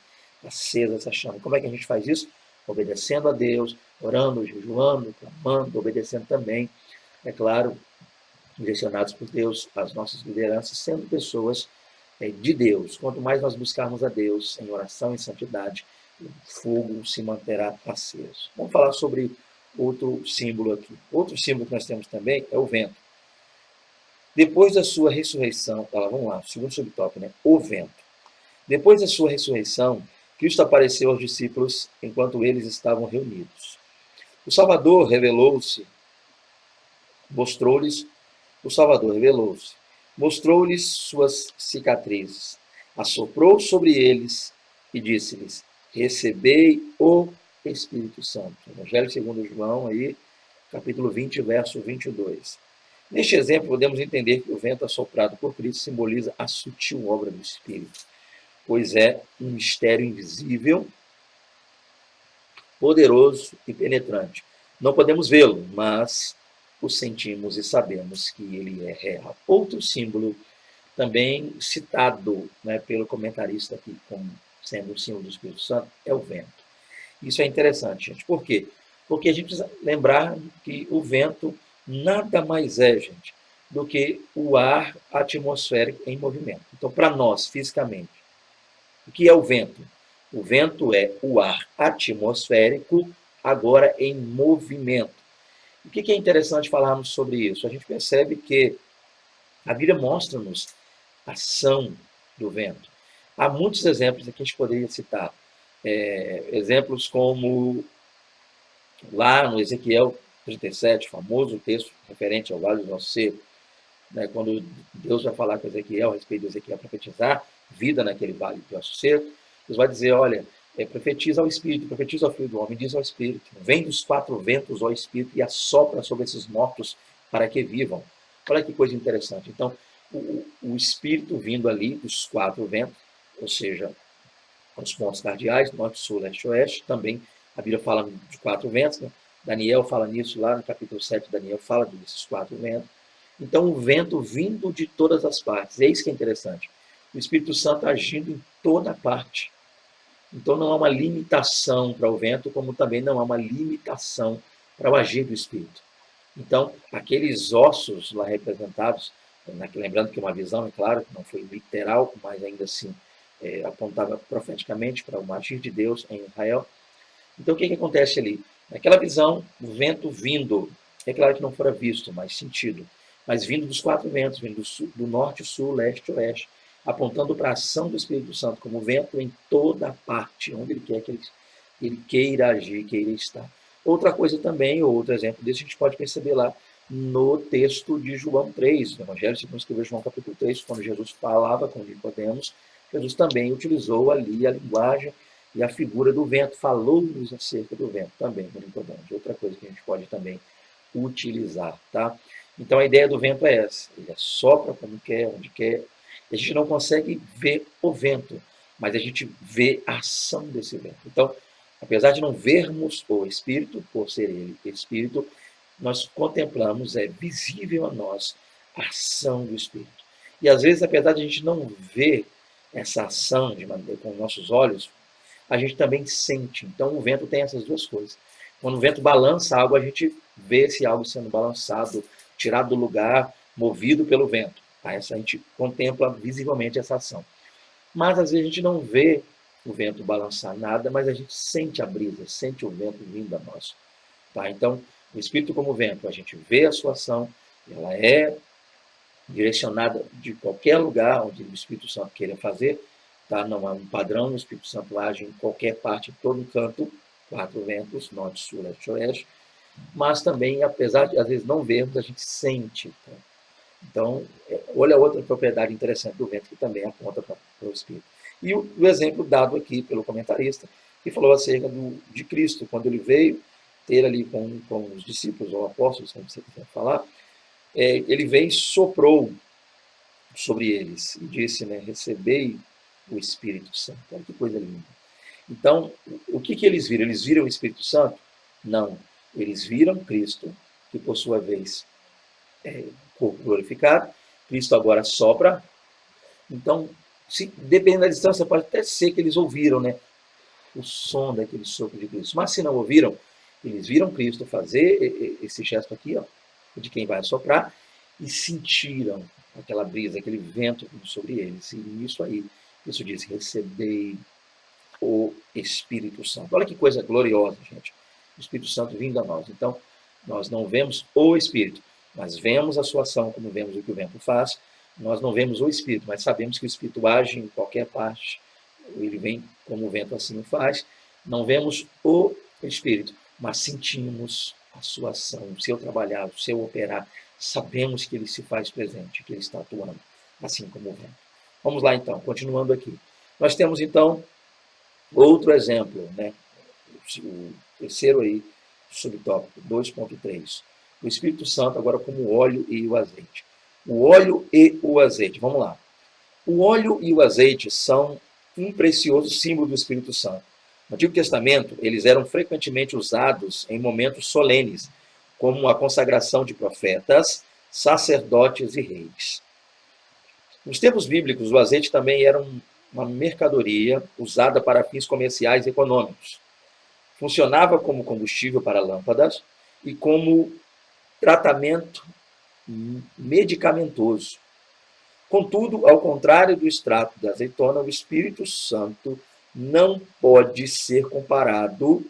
acesa essa chama. Como é que a gente faz isso? Obedecendo a Deus, orando, jejuando, clamando, obedecendo também, é claro, direcionados por Deus, as nossas lideranças, sendo pessoas de Deus. Quanto mais nós buscarmos a Deus em oração e santidade, o fogo se manterá aceso. Vamos falar sobre outro símbolo aqui. Outro símbolo que nós temos também é o vento. Depois da sua ressurreição, vamos lá, segundo subtópico, né? O vento. Depois da sua ressurreição, Cristo apareceu aos discípulos enquanto eles estavam reunidos. O Salvador revelou-se, mostrou-lhes, mostrou-lhes suas cicatrizes, assoprou sobre eles e disse-lhes: recebei o Espírito Santo. Evangelho segundo João, aí, capítulo 20, verso 22. Neste exemplo, podemos entender que o vento assoprado por Cristo simboliza a sutil obra do Espírito, pois é um mistério invisível, poderoso e penetrante. Não podemos vê-lo, mas o sentimos e sabemos que ele é real. Outro símbolo, também citado, né, pelo comentarista aqui como sendo o símbolo do Espírito Santo, é o vento. Isso é interessante, gente. Por quê? Porque a gente precisa lembrar que o vento nada mais é, gente, do que o ar atmosférico em movimento. Então, para nós, fisicamente, o que é o vento? O vento é o ar atmosférico agora em movimento. O que é interessante falarmos sobre isso? A gente percebe que a Bíblia mostra-nos a ação do vento. Há muitos exemplos aqui que a gente poderia citar. Exemplos como lá no Ezequiel 37, famoso texto referente ao Vale do Nosso Seco, né, quando Deus vai falar com Ezequiel, a respeito de Ezequiel profetizar vida naquele Vale do Nosso Seco, Deus vai dizer, olha, profetiza ao Espírito, profetiza ao Filho do Homem, diz ao Espírito, vem dos quatro ventos, ó Espírito, e assopra sobre esses mortos para que vivam. Olha que coisa interessante. Então, o Espírito vindo ali dos quatro ventos, ou seja, os pontos cardeais, norte, sul, leste, oeste, também a Bíblia fala de quatro ventos, né? Daniel fala nisso lá no capítulo 7, Daniel fala desses quatro ventos. Então, o vento vindo de todas as partes. É isso que é interessante. O Espírito Santo agindo em toda parte. Então, não há uma limitação para o vento, como também não há uma limitação para o agir do Espírito. Então, aqueles ossos lá representados, lembrando que uma visão, é claro, não foi literal, mas ainda assim apontava profeticamente para o agir de Deus em Israel. Então, o que acontece ali? Naquela visão, o vento vindo, é claro que não fora visto, mas sentido, mas vindo dos quatro ventos, vindo do norte, sul, leste e oeste, apontando para a ação do Espírito Santo como vento em toda parte, onde ele quer que ele queira agir, queira estar. Outra coisa também, outro exemplo desse, a gente pode perceber lá no texto de João 3, no Evangelho segundo escreveu João capítulo 3, quando Jesus falava com Nicodemos, Jesus também utilizou ali a linguagem e a figura do vento, falou-nos acerca do vento também, no Nicodemos. Outra coisa que a gente pode também utilizar, tá? Então a ideia do vento é essa, ele assopra como quer, onde quer. A gente não consegue ver o vento, mas a gente vê a ação desse vento. Então, apesar de não vermos o Espírito, por ser ele Espírito, nós contemplamos, é visível a nós a ação do Espírito. E às vezes, apesar de a gente não ver essa ação de maneira com nossos olhos, a gente também sente. Então, o vento tem essas duas coisas. Quando o vento balança algo, a gente vê esse algo sendo balançado, tirado do lugar, movido pelo vento. Tá? A gente contempla visivelmente essa ação. Mas, às vezes, a gente não vê o vento balançar nada, mas a gente sente a brisa, sente o vento vindo a nós. Tá? Então, o Espírito como vento, a gente vê a sua ação, ela é direcionada de qualquer lugar onde o Espírito Santo queira fazer, tá? Não há um padrão, o Espírito Santo age em qualquer parte, em todo canto, quatro ventos, norte, sul, leste, oeste, mas também, apesar de às vezes não vermos, a gente sente. Tá? Então, olha outra propriedade interessante do vento que também aponta para o Espírito. E o exemplo dado aqui pelo comentarista, que falou acerca de Cristo, quando ele veio ter ali com os discípulos, ou apóstolos, como você quiser falar, ele veio e soprou sobre eles e disse, né, recebei o Espírito Santo. Olha que coisa linda. Então, o que eles viram? Eles viram o Espírito Santo? Não. Eles viram Cristo, que por sua vez corpo glorificado. Cristo agora sopra. Então, dependendo da distância, pode até ser que eles ouviram, né, o som daquele sopro de Cristo. Mas se não ouviram, eles viram Cristo fazer esse gesto aqui, ó, de quem vai soprar, e sentiram aquela brisa, aquele vento sobre eles. E nisso aí, isso diz: recebei o Espírito Santo. Olha que coisa gloriosa, gente. O Espírito Santo vindo a nós. Então, nós não vemos o Espírito, mas vemos a sua ação, como vemos o que o vento faz. Nós não vemos o Espírito, mas sabemos que o Espírito age em qualquer parte. Ele vem como o vento assim o faz. Não vemos o Espírito, mas sentimos a sua ação, o seu trabalhar, o seu operar. Sabemos que ele se faz presente, que ele está atuando, assim como o vento. Vamos lá, então, continuando aqui. Nós temos, então, outro exemplo, né? O terceiro aí, subtópico, 2.3. O Espírito Santo agora como o óleo e o azeite. O óleo e o azeite, vamos lá. O óleo e o azeite são um precioso símbolo do Espírito Santo. No Antigo Testamento, eles eram frequentemente usados em momentos solenes, como a consagração de profetas, sacerdotes e reis. Nos tempos bíblicos, o azeite também era uma mercadoria usada para fins comerciais e econômicos. Funcionava como combustível para lâmpadas e como tratamento medicamentoso. Contudo, ao contrário do extrato da azeitona, o Espírito Santo não pode ser comparado,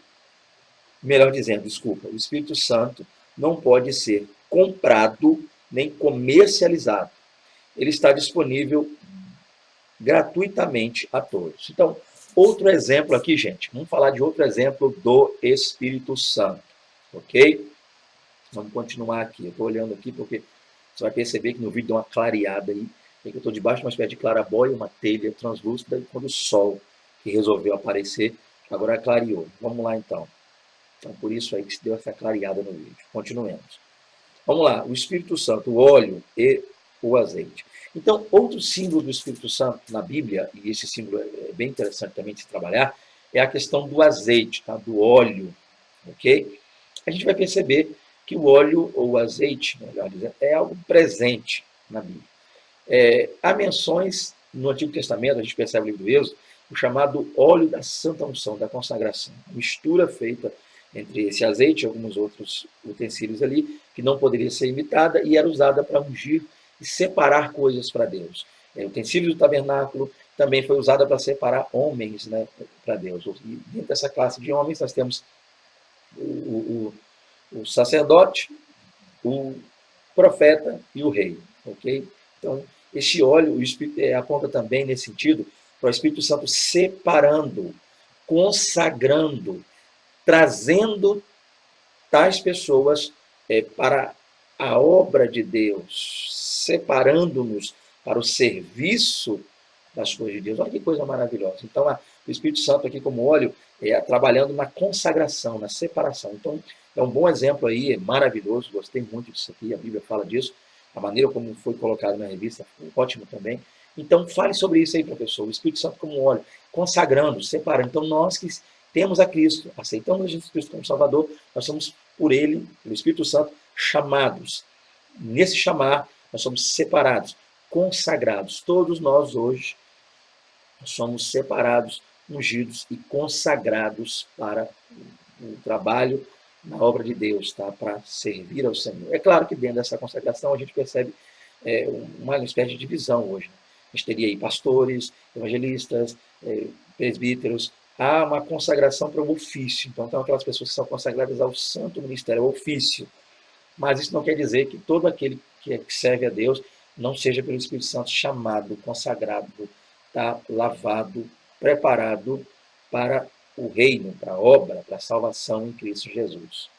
melhor dizendo, desculpa, o Espírito Santo não pode ser comprado nem comercializado. Ele está disponível gratuitamente a todos. Então, outro exemplo aqui, gente. Vamos falar de outro exemplo do Espírito Santo, ok? Vamos continuar aqui. Eu estou olhando aqui porque você vai perceber que no vídeo deu uma clareada aí. Eu estou debaixo de uma espécie de clarabóia, uma telha translúcida, e quando o sol que resolveu aparecer, agora clareou. Vamos lá, então. Então, por isso aí que se deu essa clareada no vídeo. Continuemos. Vamos lá. O Espírito Santo, o óleo e o azeite. Então, outro símbolo do Espírito Santo na Bíblia, e esse símbolo é bem interessante também de se trabalhar, é a questão do azeite, tá? Do óleo, ok? A gente vai perceber que o óleo ou o azeite, melhor dizendo, é algo presente na Bíblia. Há menções no Antigo Testamento, a gente percebe no livro do Êxodo, o chamado óleo da santa unção, da consagração. A mistura feita entre esse azeite e alguns outros utensílios ali, que não poderia ser imitada e era usada para ungir e separar coisas para Deus. O utensílio do tabernáculo também foi usada para separar homens, né, para Deus. E dentro dessa classe de homens nós temos o sacerdote, o profeta e o rei, ok? Então, esse óleo, o Espírito, aponta também nesse sentido para o Espírito Santo separando, consagrando, trazendo tais pessoas para a obra de Deus, separando-nos para o serviço das coisas de Deus. Olha que coisa maravilhosa. Então, o Espírito Santo aqui como óleo, trabalhando na consagração, na separação. Então, é um bom exemplo aí, é maravilhoso, gostei muito disso aqui, a Bíblia fala disso, a maneira como foi colocado na revista, ótimo também. Então, fale sobre isso aí, professor. O Espírito Santo como óleo, consagrando, separando. Então, nós que temos a Cristo, aceitamos a Jesus Cristo como Salvador, nós somos por Ele, pelo Espírito Santo, chamados. Nesse chamar, nós somos separados, consagrados. Todos nós hoje somos separados, ungidos e consagrados para o trabalho na obra de Deus, tá? Para servir ao Senhor. É claro que dentro dessa consagração a gente percebe uma espécie de divisão hoje. A gente teria aí pastores, evangelistas, presbíteros. Há uma consagração para o ofício. Então, tem aquelas pessoas que são consagradas ao santo ministério, ao ofício. Mas isso não quer dizer que todo aquele que serve a Deus não seja pelo Espírito Santo chamado, consagrado, tá? Lavado, preparado para o reino, para a obra, para a salvação em Cristo Jesus.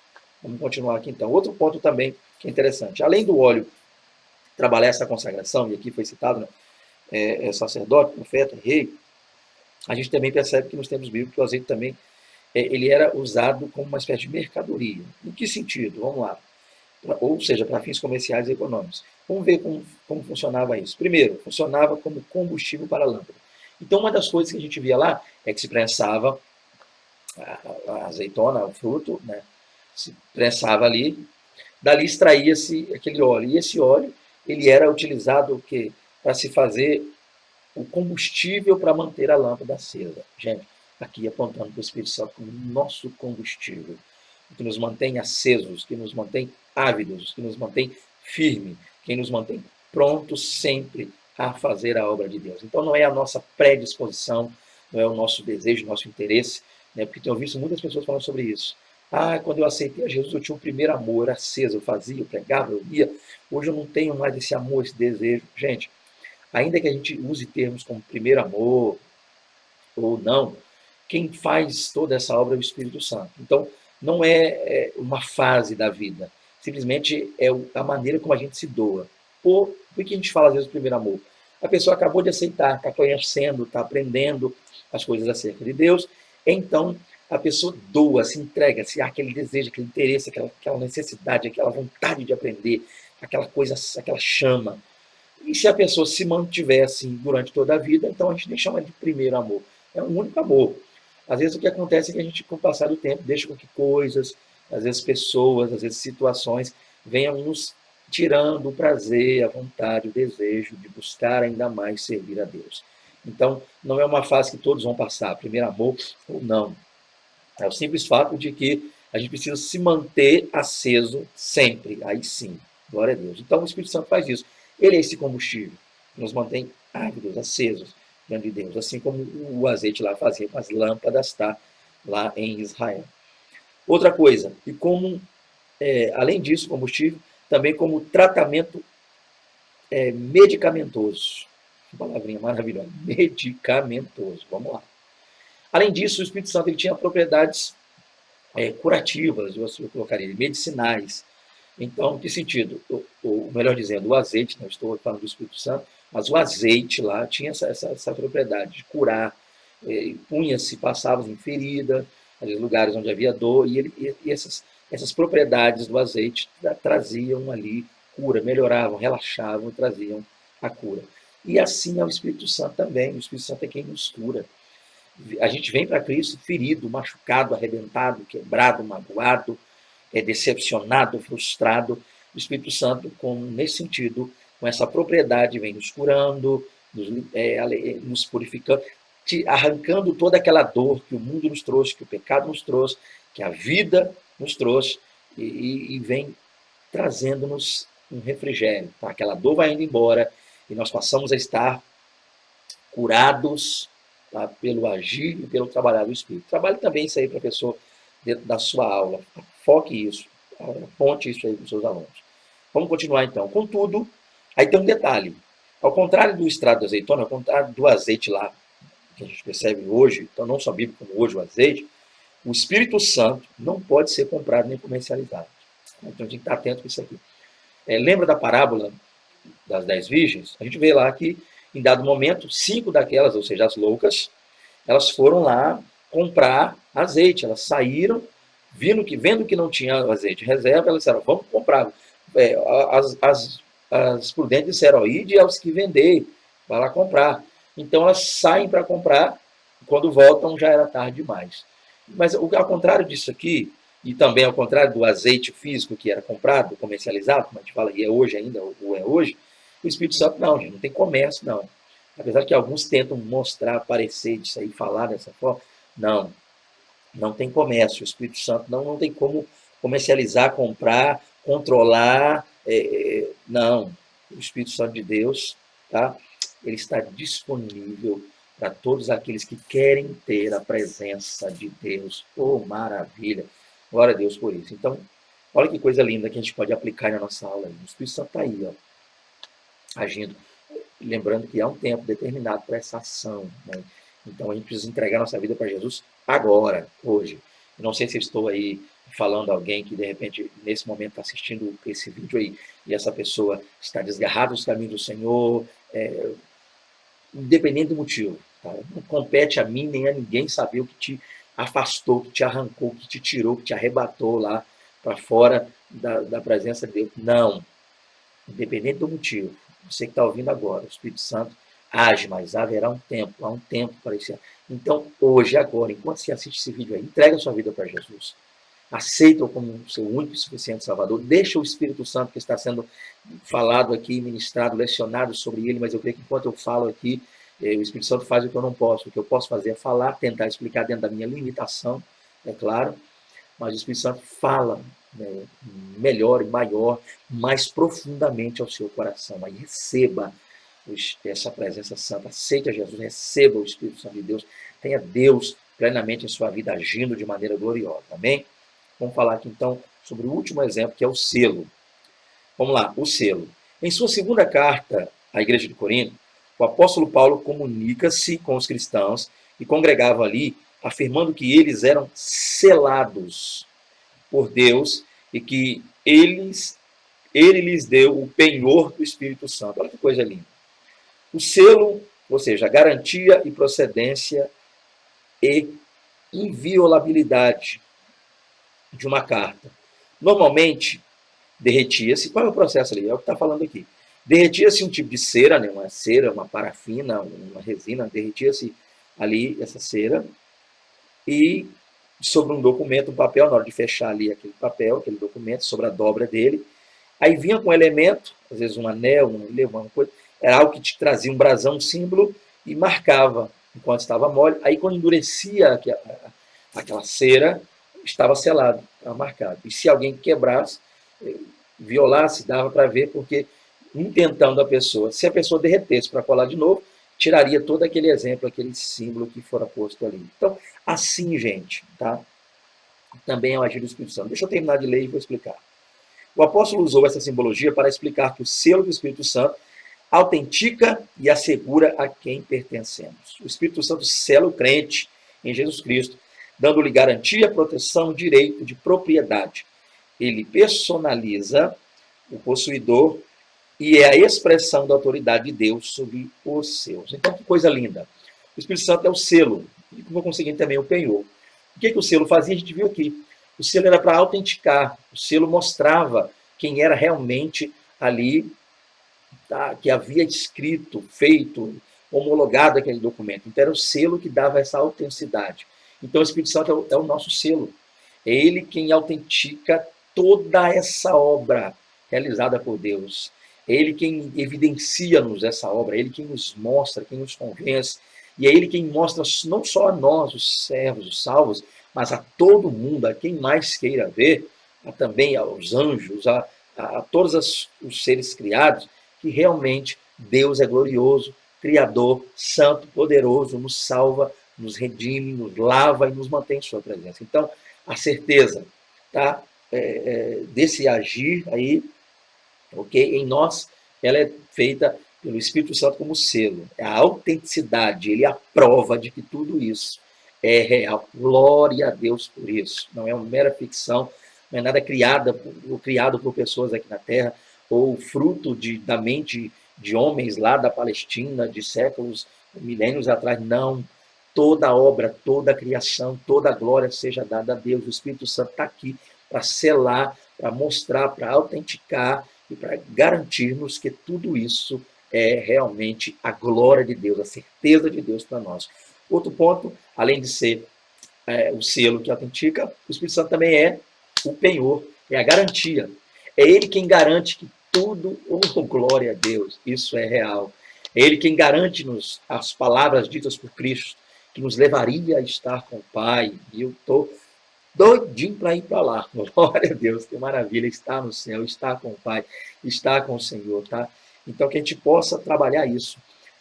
Vamos continuar aqui então. Outro ponto também que é interessante. Além do óleo trabalhar essa consagração, e aqui foi citado, né, sacerdote, profeta, rei, a gente também percebe que nos tempos bíblicos o azeite também ele era usado como uma espécie de mercadoria. Em que sentido? Vamos lá. Ou seja, para fins comerciais e econômicos. Vamos ver como funcionava isso. Primeiro, funcionava como combustível para a lâmpada. Então, uma das coisas que a gente via lá é que se prensava a azeitona, o fruto, né? Se prensava ali, dali extraía-se aquele óleo. E esse óleo ele era utilizado o quê? Para se fazer o combustível para manter a lâmpada acesa. Gente, aqui apontando para o Espírito Santo como nosso combustível, que nos mantém acesos, que nos mantém ávidos, que nos mantém firme, quem nos mantém prontos sempre a fazer a obra de Deus. Então não é a nossa predisposição, não é o nosso desejo, o nosso interesse, né? Porque tenho visto muitas pessoas falando sobre isso. Ah, quando eu aceitei a Jesus, eu tinha um primeiro amor, era aceso, eu fazia, eu pregava, eu ia. Hoje eu não tenho mais esse amor, esse desejo. Gente, ainda que a gente use termos como primeiro amor ou não, quem faz toda essa obra é o Espírito Santo. Então, não é uma fase da vida, simplesmente é a maneira como a gente se doa. Por que a gente fala às vezes do primeiro amor? A pessoa acabou de aceitar, está conhecendo, está aprendendo as coisas acerca de Deus, então a pessoa doa, se entrega, se há aquele desejo, aquele interesse, aquela necessidade, aquela vontade de aprender, aquela coisa, aquela chama. E se a pessoa se mantiver assim durante toda a vida, então a gente nem chama de primeiro amor. É um único amor. Às vezes o que acontece é que a gente, com o passar do tempo, deixa com que coisas, às vezes pessoas, às vezes situações, venham nos tirando o prazer, a vontade, o desejo de buscar ainda mais servir a Deus. Então, não é uma fase que todos vão passar, primeiro amor ou não. É o simples fato de que a gente precisa se manter aceso sempre. Aí sim, glória a Deus. Então o Espírito Santo faz isso. Ele é esse combustível que nos mantém ávidos, acesos diante de Deus. Assim como o azeite lá fazia com as lâmpadas, tá? Lá em Israel. Outra coisa, e como, além disso, combustível, também como tratamento medicamentoso. Que palavrinha maravilhosa. Medicamentoso. Vamos lá. Além disso, o Espírito Santo ele tinha propriedades curativas, eu colocaria, medicinais. Então, que sentido? Melhor dizendo, o azeite, não estou falando do Espírito Santo, mas o azeite lá tinha essa propriedade de curar, punha-se, passava em ferida, em lugares onde havia dor, e essas propriedades do azeite traziam ali cura, melhoravam, relaxavam, traziam a cura. E assim é o Espírito Santo também, o Espírito Santo é quem nos cura. A gente vem para Cristo ferido, machucado, arrebentado, quebrado, magoado, decepcionado, frustrado. O Espírito Santo, nesse sentido, com essa propriedade, vem nos curando, nos purificando, arrancando toda aquela dor que o mundo nos trouxe, que o pecado nos trouxe, que a vida nos trouxe, e vem trazendo-nos um refrigério. Tá? Aquela dor vai indo embora e nós passamos a estar curados, tá? Pelo agir e pelo trabalhar do Espírito. Trabalhe também isso aí, professor, dentro da sua aula. Foque isso, aponte isso aí para os seus alunos. Vamos continuar então. Contudo, aí tem um detalhe. Ao contrário do extrato de azeitona, ao contrário do azeite lá, que a gente percebe hoje, então não só bíblico como hoje o azeite, o Espírito Santo não pode ser comprado nem comercializado. Então a gente tem que estar atento com isso aqui. Lembra da parábola das 10 virgens? A gente vê lá que, em dado momento, 5 daquelas, ou seja, as loucas, elas foram lá comprar azeite. Elas saíram, vendo que não tinha azeite reserva, elas disseram, vamos comprar. As prudentes disseram, ide aos que vender, vai lá comprar. Então elas saem para comprar, quando voltam já era tarde demais. Mas ao contrário disso aqui, e também ao contrário do azeite físico que era comprado, comercializado, como a gente fala, e é hoje ainda, ou é hoje, o Espírito Santo não, gente, não tem comércio, não. Apesar que alguns tentam mostrar, aparecer disso aí, falar dessa forma, não tem comércio. O Espírito Santo não tem como comercializar, comprar, controlar, não. O Espírito Santo de Deus, tá? Ele está disponível para todos aqueles que querem ter a presença de Deus. Oh, maravilha! Glória a Deus por isso. Então, olha que coisa linda que a gente pode aplicar na nossa aula. O Espírito Santo está aí, ó, agindo. Lembrando que há um tempo determinado para essa ação, né? Então, a gente precisa entregar nossa vida para Jesus agora, hoje. Eu não sei se eu estou aí falando a alguém que, de repente, nesse momento está assistindo esse vídeo aí, e essa pessoa está desgarrada dos caminhos do Senhor, independente do motivo. Tá? Não compete a mim nem a ninguém saber o que te afastou, que te arrancou, que te tirou, que te arrebatou lá para fora da presença de Deus. Não. Independente do motivo. Você que está ouvindo agora, o Espírito Santo age, mas haverá um tempo, há um tempo para isso. Então, hoje, agora, enquanto você assiste esse vídeo aí, entrega a sua vida para Jesus. Aceita-o como seu único e suficiente Salvador. Deixa o Espírito Santo que está sendo falado aqui, ministrado, lecionado sobre ele, mas eu creio que enquanto eu falo aqui, o Espírito Santo faz o que eu não posso. O que eu posso fazer é falar, tentar explicar dentro da minha limitação, é claro, mas o Espírito Santo fala né, melhor e maior, mais profundamente ao seu coração. Aí receba essa presença santa, aceite a Jesus, receba o Espírito Santo de Deus, tenha Deus plenamente em sua vida, agindo de maneira gloriosa. Amém? Vamos falar aqui então sobre o último exemplo, que é o selo. Vamos lá, o selo. Em sua segunda carta à igreja de Corinto, o apóstolo Paulo comunica-se com os cristãos e congregava ali, afirmando que eles eram selados por Deus e que ele lhes deu o penhor do Espírito Santo. Olha que coisa linda. O selo, ou seja, a garantia e procedência e inviolabilidade de uma carta. Normalmente, derretia-se, qual é o processo ali? É o que está falando aqui. Derretia-se um tipo de cera, né? Uma cera, uma parafina, uma resina, derretia-se ali essa cera e sobre um documento, um papel, na hora de fechar ali aquele papel, aquele documento, sobre a dobra dele, aí vinha com um elemento, às vezes um anel, um leão, uma coisa, era algo que te trazia um brasão, um símbolo, e marcava enquanto estava mole. Aí quando endurecia aquela cera, estava selado, estava marcado. E se alguém quebrasse, violasse, dava para ver, porque intentando a pessoa, se a pessoa derretesse para colar de novo, tiraria todo aquele exemplo, aquele símbolo que fora posto ali. Então, assim, gente, tá? Também é o agir do Espírito Santo. Deixa eu terminar de ler e vou explicar. O apóstolo usou essa simbologia para explicar que o selo do Espírito Santo autentica e assegura a quem pertencemos. O Espírito Santo sela o crente em Jesus Cristo, dando-lhe garantia, proteção, direito de propriedade. Ele personaliza o possuidor e é a expressão da autoridade de Deus sobre os seus. Então, que coisa linda. O Espírito Santo é o selo, e como conseguinte também o penhor. O que o selo fazia? A gente viu aqui. O selo era para autenticar, o selo mostrava quem era realmente ali, tá, que havia escrito, feito, homologado aquele documento. Então, era o selo que dava essa autenticidade. Então, o Espírito Santo é o nosso selo. É ele quem autentica toda essa obra realizada por Deus. É ele quem evidencia-nos essa obra, é ele quem nos mostra, quem nos convence. E é ele quem mostra não só a nós, os servos, os salvos, mas a todo mundo, a quem mais queira ver, também aos anjos, a todos os seres criados, que realmente Deus é glorioso, Criador, Santo, Poderoso, nos salva, nos redime, nos lava e nos mantém em sua presença. Então, a certeza, tá, desse agir aí, ok, em nós, ela é feita pelo Espírito Santo como selo. É a autenticidade, ele é a prova de que tudo isso é real. Glória a Deus por isso. Não é uma mera ficção, não é nada criado por pessoas aqui na Terra, ou fruto da mente de homens lá da Palestina, de séculos, milênios atrás. Não. Toda a obra, toda a criação, toda a glória seja dada a Deus. O Espírito Santo está aqui para selar, para mostrar, para autenticar e para garantir-nos que tudo isso é realmente a glória de Deus, a certeza de Deus para nós. Outro ponto, além de ser o selo que autentica, o Espírito Santo também é o penhor, é a garantia. É ele quem garante que tudo, oh, glória a Deus, isso é real. É ele quem garante-nos as palavras ditas por Cristo, que nos levaria a estar com o Pai. E eu estou doidinho para ir para lá. Glória a Deus, que maravilha, estar no céu, estar com o Pai, estar com o Senhor, tá? Então, que a gente possa trabalhar isso.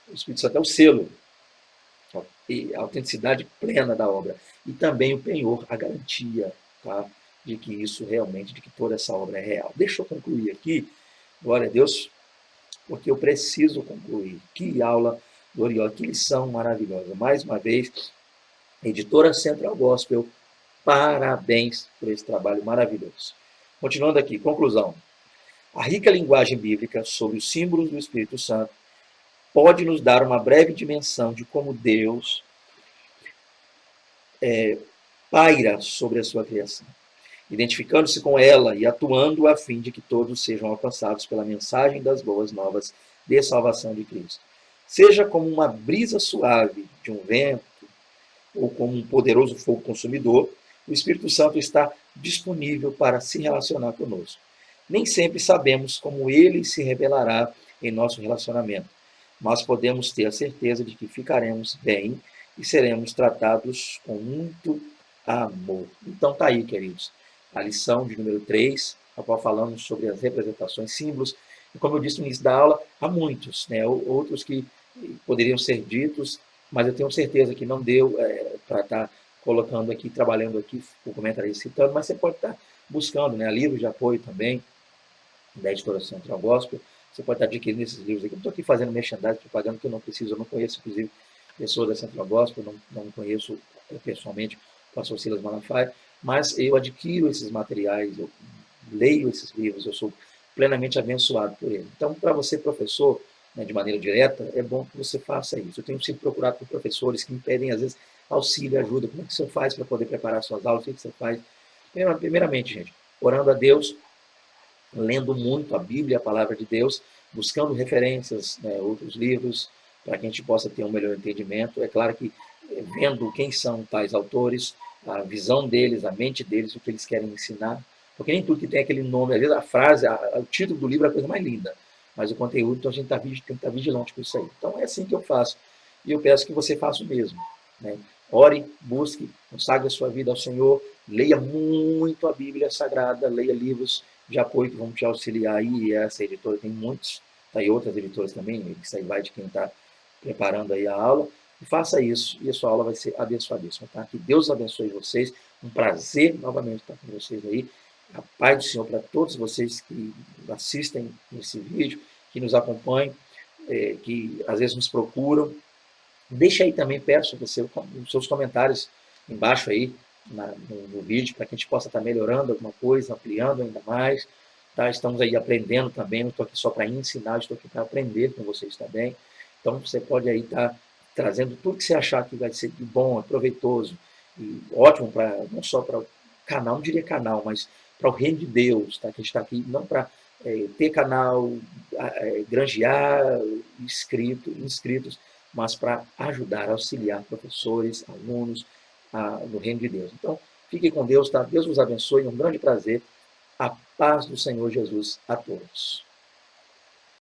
O Espírito Santo é o selo, e a autenticidade plena da obra. E também o penhor, a garantia, tá? De que isso realmente, de que toda essa obra é real. Deixa eu concluir aqui, glória a Deus, porque eu preciso concluir. Que aula gloriosa, que lição maravilhosa. Mais uma vez, editora Central Gospel, parabéns por esse trabalho maravilhoso. Continuando aqui, conclusão. A rica linguagem bíblica sobre os símbolos do Espírito Santo pode nos dar uma breve dimensão de como Deus paira sobre a sua criação, identificando-se com ela e atuando a fim de que todos sejam alcançados pela mensagem das boas novas de salvação de Cristo. Seja como uma brisa suave de um vento ou como um poderoso fogo consumidor, o Espírito Santo está disponível para se relacionar conosco. Nem sempre sabemos como ele se revelará em nosso relacionamento, mas podemos ter a certeza de que ficaremos bem e seremos tratados com muito amor. Então tá aí, queridos. a lição de número 3, a qual falamos sobre as representações, símbolos. E como eu disse no início da aula, há muitos, né? Outros que poderiam ser ditos, mas eu tenho certeza que não deu para estar colocando aqui, trabalhando aqui, o comentário citando, mas você pode estar buscando, né? Livros de apoio também, da editora Central Gospel, você pode estar adquirindo esses livros aqui. Eu não estou aqui fazendo merchandising, propaganda, que eu não preciso, eu não conheço, inclusive, pessoas da Central Gospel, não conheço pessoalmente o pastor Silas Malafaia, mas eu adquiro esses materiais, eu leio esses livros, eu sou plenamente abençoado por ele. Então, para você, professor, né, de maneira direta, é bom que você faça isso. Eu tenho sido procurado por professores que me pedem, às vezes, auxílio, ajuda. Como é que você faz para poder preparar suas aulas? O que você faz? Primeiramente, gente, orando a Deus, lendo muito a Bíblia, a palavra de Deus, buscando referências, né, outros livros, para que a gente possa ter um melhor entendimento. É claro que vendo quem são tais autores, a visão deles, a mente deles, o que eles querem ensinar, porque nem tudo que tem aquele nome, às vezes a frase, o título do livro é a coisa mais linda, mas o conteúdo, então a gente tem que estar vigilante com isso aí. Então é assim que eu faço, e eu peço que você faça o mesmo, né? Ore, busque, consagre a sua vida ao Senhor, leia muito a Bíblia Sagrada, leia livros de apoio que vão te auxiliar aí, e essa editora tem muitos, tá, e outras editoras também, isso aí vai de quem está preparando aí a aula, e faça isso, e a sua aula vai ser abençoadíssima, tá? Que Deus abençoe vocês, um prazer novamente estar com vocês aí, a paz do Senhor para todos vocês que assistem esse vídeo, que nos acompanham, que às vezes nos procuram. Deixa aí também, peço você, os seus comentários embaixo aí no vídeo, para que a gente possa estar melhorando alguma coisa, ampliando ainda mais. Tá? Estamos aí aprendendo também, não estou aqui só para ensinar, estou aqui para aprender com vocês também. Então você pode aí estar trazendo tudo que você achar que vai ser de bom, proveitoso e ótimo para não só para o canal, não diria canal, mas para o reino de Deus, tá? Que a gente está aqui não para ter canal, granjear inscritos, mas para ajudar, auxiliar professores, alunos no reino de Deus. Então, fiquem com Deus, tá? Deus os abençoe, um grande prazer. A paz do Senhor Jesus a todos.